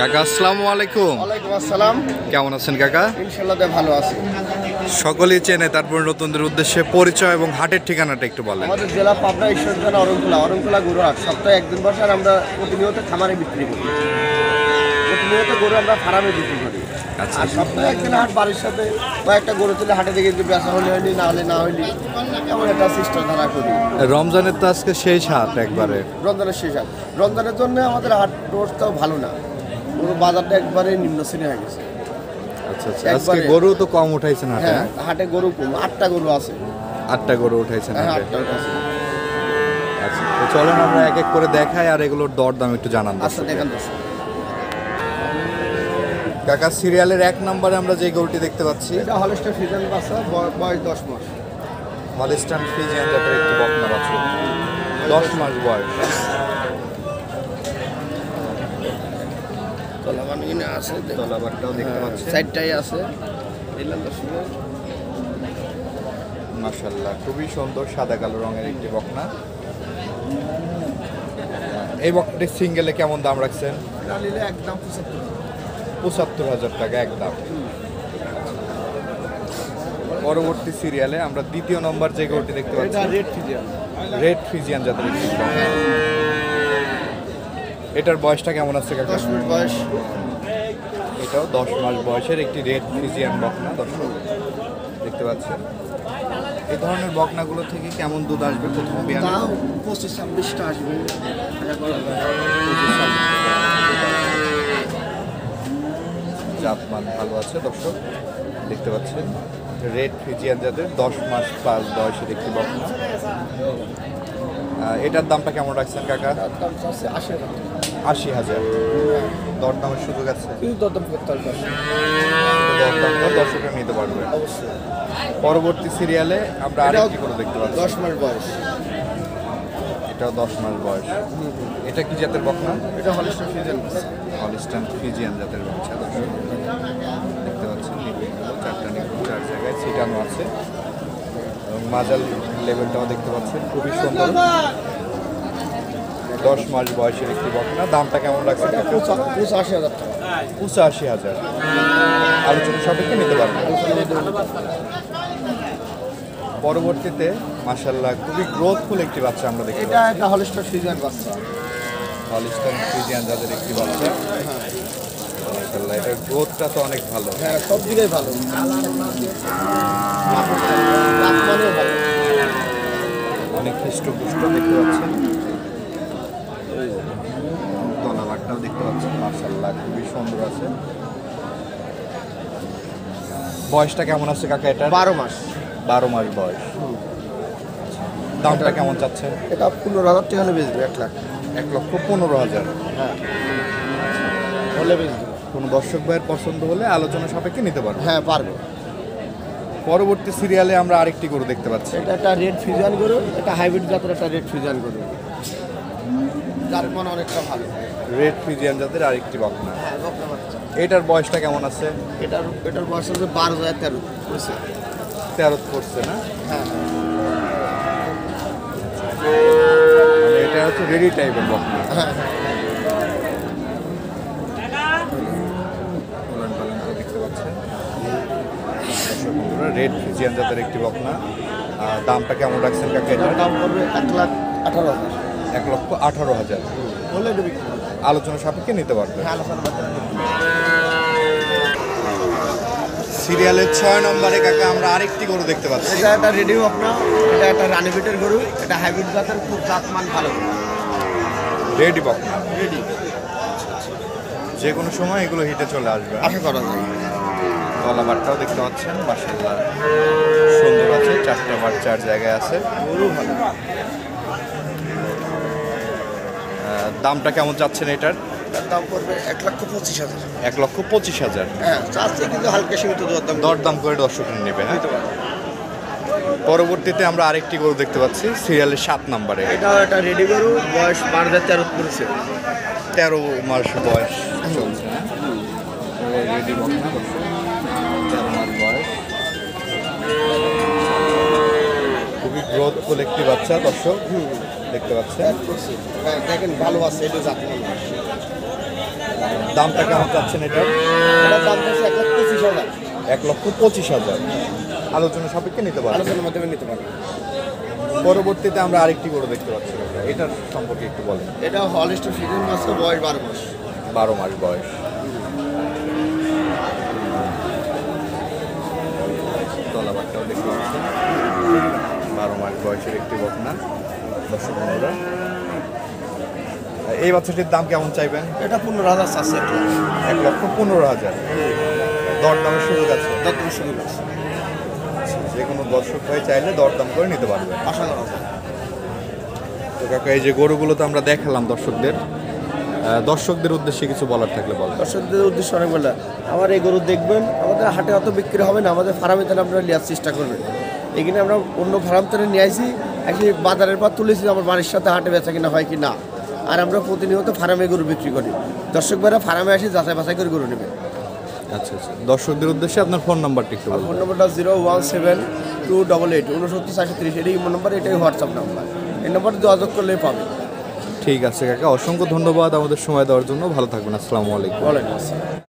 কাকা আসসালামু আলাইকুম। ওয়ালাইকুম আসসালাম। কেমন আছেন কাকা? ইনশাআল্লাহ ভালো আছি। সকলেই চেনে, তারপর নতুনদের উদ্দেশ্যে পরিচয় এবং হাটের ঠিকানাটা একটু বলেন। আমাদের জেলা পাবনা ঈশ্বরদী অরণকুলা গরুহাট। সপ্তাহে একদিন বসে আর আমরা প্রতিনিয়ত খামারে বিক্রি করি, প্রতিনিয়ত গরু আমরা ফার্মে বিক্রি করি। আচ্ছা, আর সপ্তাহে একদিন হাট বাড়ির সাথে কয়েকটা গরু তুলে হাটে দেখে যদি বেচা হলে হয়নি, না হলে না হয়নি, এমন একটা সিস্টেম ধারা করি। রমজানের তো আজকে শেষ হাট একবারে। রমজানের শেষ হাট, রমজানের জন্য আমাদের হাট রোডটাও ভালো না, গরু বাজারটা একবারে নিম্ন শ্রেণী হয়ে গেছে। আচ্ছা আচ্ছা, আজকে গরু তো কম উঠাইছেন হাটে? হ্যাঁ, হাটে গরু কম, 8টা গরু আছে। 8টা গরু উঠাইছেন হ্যাঁ, হাটে? 8টা উঠাইছে। আচ্ছা, তো চলেন আমরা এক এক করে দেখাই আর এগুলোর দরদাম একটু জানান। আচ্ছা, দেখেন দর্শক। কাকা, সিরিয়ালের 1 নম্বরে আমরা যে গরুটি দেখতে পাচ্ছি, এটা হলস্টাইন ফ্রিজিয়ান বাচ্চা, বয়স 10 মাস। হলস্টাইন ফ্রিজিয়ান জাতের একটি বকনা বাছুর, 10 মাস বয়স। তলাবানগিনে আছে, তলাবারটাও দেখতে পাচ্ছি, সাইডটাই আছে। এলাম দর্শক, মাশাআল্লাহ খুবই সুন্দর সাদা কালো রঙের একটি বকনা। এই বকনাটি সিঙ্গেলে কেমন দাম রাখছেন? এটা নিলে একদম ৭৫,০০০ টাকা একদম। পরবর্তী সিরিয়ালে আমরা দ্বিতীয় নম্বর যে গরুটি দেখতে পাচ্ছি, এটা রেড ফ্রিজিয়ান। রেড ফ্রিজিয়ান জাতের একটি বকনা। এটার বয়সটা কেমন আছে কাকা? 10 মিনিট বয়স। এটাও 10 মাস বয়সের একটি রেড ফ্রিজিয়ান বকনা দর্শক দেখতে পাচ্ছেন। এই ধরনের বকনাগুলো থেকে কেমন দুধ আসবে প্রথম বিয়ানে? তাও 25-26টা আসবে। জাতমান ভালো আছে দর্শক দেখতে পাচ্ছেন। রেড ফ্রিজিয়ান জাতের 10 মাস প্লাস বয়সের একটি বকনা। এটার দামটা কেমন রাখছেন কাকা? তার দাম আছে ৮০,০০০। দরদামের সুযোগ আছে? কিন্তু দরদাম করতে হবে দর্শক। দরদাম করে দর্শকরা নিতে পারবে অবশ্যই। পরবর্তী সিরিয়ালে আমরা আরেকটি করে দেখতে পাচ্ছি, 10 মাস বয়স। এটাও 10 মাস বয়স। এটা কি জাতের বকনা? এটা হলস্টাইন ফ্রিজিয়ান বাচ্চা। হলস্টাইন ফ্রিজিয়ান জাতের বাচ্চা দর্শক দেখতে পাচ্ছেন। নিপুণগুলো 4টা নিপুণ 4 জায়গায় ছিটানো আছে এবং মাজাল লেভেলটাও দেখতে পাচ্ছেন, খুবই সুন্দর। 10 মাস বয়সের একটি বকনা। দামটা কেমন রাখছে? 85,000 টাকা। 85,000। আলোচনা সাপেক্ষে নিতে পারবেন। পরবর্তীতে মাশাআল্লাহ খুবই গ্রোথফুল একটি বাচ্চা আমরা দেখতে এটা পাচ্ছি, একটা হলস্টাইন ফ্রিজিয়ান বাচ্চা। হলস্টাইন ফ্রিজিয়ান জাতের একটি বাচ্চা। মাশাআল্লাহ এটার গ্রোথটা তো অনেক ভালো। হ্যাঁ, সব দিকেই ভালো। মানেও ভালো। অনেক হৃষ্টপুষ্ট দেখতে পাচ্ছেন। তলাবারটাও দেখতে পাচ্ছেন, মাশাআল্লাহ খুবই সুন্দর আছে। বয়সটা কেমন আছে কাকা এটা? 12 মাস। 12 মাস বয়স। দামটা কেমন চাচ্ছেন? এটা 15,000 টাকা হলে বেচবে, 1 লাখ। 1,15,000। হ্যাঁ, হলে বেচবে। কোনো দর্শক ভাইয়ের পছন্দ হলে আলোচনা সাপেক্ষে নিতে পারবে। হ্যাঁ, পারবে। পরবর্তী সিরিয়ালে আমরা আরেকটি গরু দেখতে পাচ্ছি, এটা একটা রেড ফ্রিজিয়ান গরু, এটা হাইব্রিড জাতের একটা রেড ফ্রিজিয়ান গরু। জাতমান অনেকটা ভালো। রেড ফ্রিজিয়ান জাতের আরেকটি বকনা। হ্যাঁ, বকনা বাচ্চা। এটার বয়সটা কেমন আছে? এটার বয়স হচ্ছে 12,013 হয়েছে। 13 পড়ছে না? হ্যাঁ, মানে এটা হচ্ছে রেডি টাইপের বকনা। হ্যাঁ। উলান পালান করে দেখতে পাচ্ছেন। রেড ফ্রিজিয়ান জাতের একটি বকনা। দামটা কেমন রাখছেন কাকা? এটার এটার দাম পড়বে 1,18,000। 1,18,000। হলে এটা বিক্রি করবে। আলোচনা সাপেক্ষে নিতে পারবে। হ্যাঁ, আলোচনা করতে হবে। সিরিয়ালের 6 নম্বরে কাকা আমরা আরেকটি গরু দেখতে পাচ্ছি, এটা একটা রেডি বকনা, এটা একটা রানীবিটের গরু, এটা হাইব্রিড জাতের, খুব জাতমান ভালো। রেডি বকনা। রেডি, যে কোনো সময় এগুলো হিটে চলে আসবে। আশা করা যায়। তলাবারটাও দেখতে পাচ্ছেন, মাশাআল্লাহ সুন্দর আছে। 4টা বার 4 জায়গায় আছে। গরু ভালো। দামটা কেমন চাচ্ছেন এটার? তার দাম পড়বে 1,25,000। 1,25,000। হ্যাঁ, চাচ্ছে কিন্তু হালকা সীমিত দরদাম। দরদাম করে দর্শকরা নেবে। হ্যাঁ, পরবর্তীতে আমরা আরেকটি গরু দেখতে পাচ্ছি সিরিয়ালের 7 নম্বরে। এটাও একটা রেডি গরু, বয়স 12,013 করেছে। 13 মাস বয়স চলছে। রেডি বকনা, 13 মাস বয়স। খুবই গ্রোথফুল একটি বাচ্চা দর্শক দেখতে পাচ্ছেন। হ্যাঁ, দেখেন ভালো আছে, এটা জাতমান। দামটা কেমন চাচ্ছেন এটা? এটার দাম হচ্ছে 1,25,000। 1,25,000 আলোচনা সাপেক্ষে নিতে পারবেন। আলোচনার মাধ্যমে নিতে পারবেন। পরবর্তীতে আমরা আরেকটি গরু দেখতে পাচ্ছি, এটার সম্পর্কে একটু বলেন। এটা হলিস্টার ফ্রিজিয়ান মাছের বয়স 12 মাস। 12 মাস বয়স। তলাবারটাও দেখতে পাচ্ছেন, 12 মাস বয়সের একটি বকনা। দর্শক বন্ধুরা, এই বাচ্চাটির দাম কেমন চাইবেন? এটা 15,000 চাচ্ছে। 1,15,000। দরদামের সুযোগ আছে? দরদামের সুযোগ আছে। যে কোনো দর্শক হয়ে চাইলে দরদাম করে নিতে পারবে। আশা করা যায়। তো কাকা, এই যে গরুগুলো তো আমরা দেখালাম দর্শকদের উদ্দেশ্যে কিছু বলার থাকলে বলেন। দর্শকদের উদ্দেশ্যে অনেক বলে, আমার এই গরু দেখবেন, আমাদের হাটে অত বিক্রি হবে না, আমাদের ফার্মে তাহলে আপনারা নেওয়ার চেষ্টা করবেন। এখানে আমরা অন্য ফার্ম থেকে নিয়ে আসি, একই বাজারের পর তুলেছি, আমার বাড়ির সাথে হাটে বেচা কিনা হয় কি না। আর আমরা প্রতিনিয়ত ফার্মে গরু বিক্রি করি। দর্শক ভাইরা ফার্মে আসি যাচাই বাছাই করে গরু নেবে। আচ্ছা আচ্ছা, দর্শকদের উদ্দেশ্যে আপনার ফোন নাম্বারটা একটু বলুন। ফোন নম্বরটা 01728898430। এটাই ফোন নাম্বার, এটাই হোয়াটসঅ্যাপ নাম্বার। এই নাম্বারে যোগাযোগ করলেই পাবেন। ঠিক আছে কাকা, অসংখ্য ধন্যবাদ আমাদের সময় দেওয়ার জন্য। ভালো থাকবেন। আসসালামু আলাইকুম। ওয়ালাইকুম আসসালাম।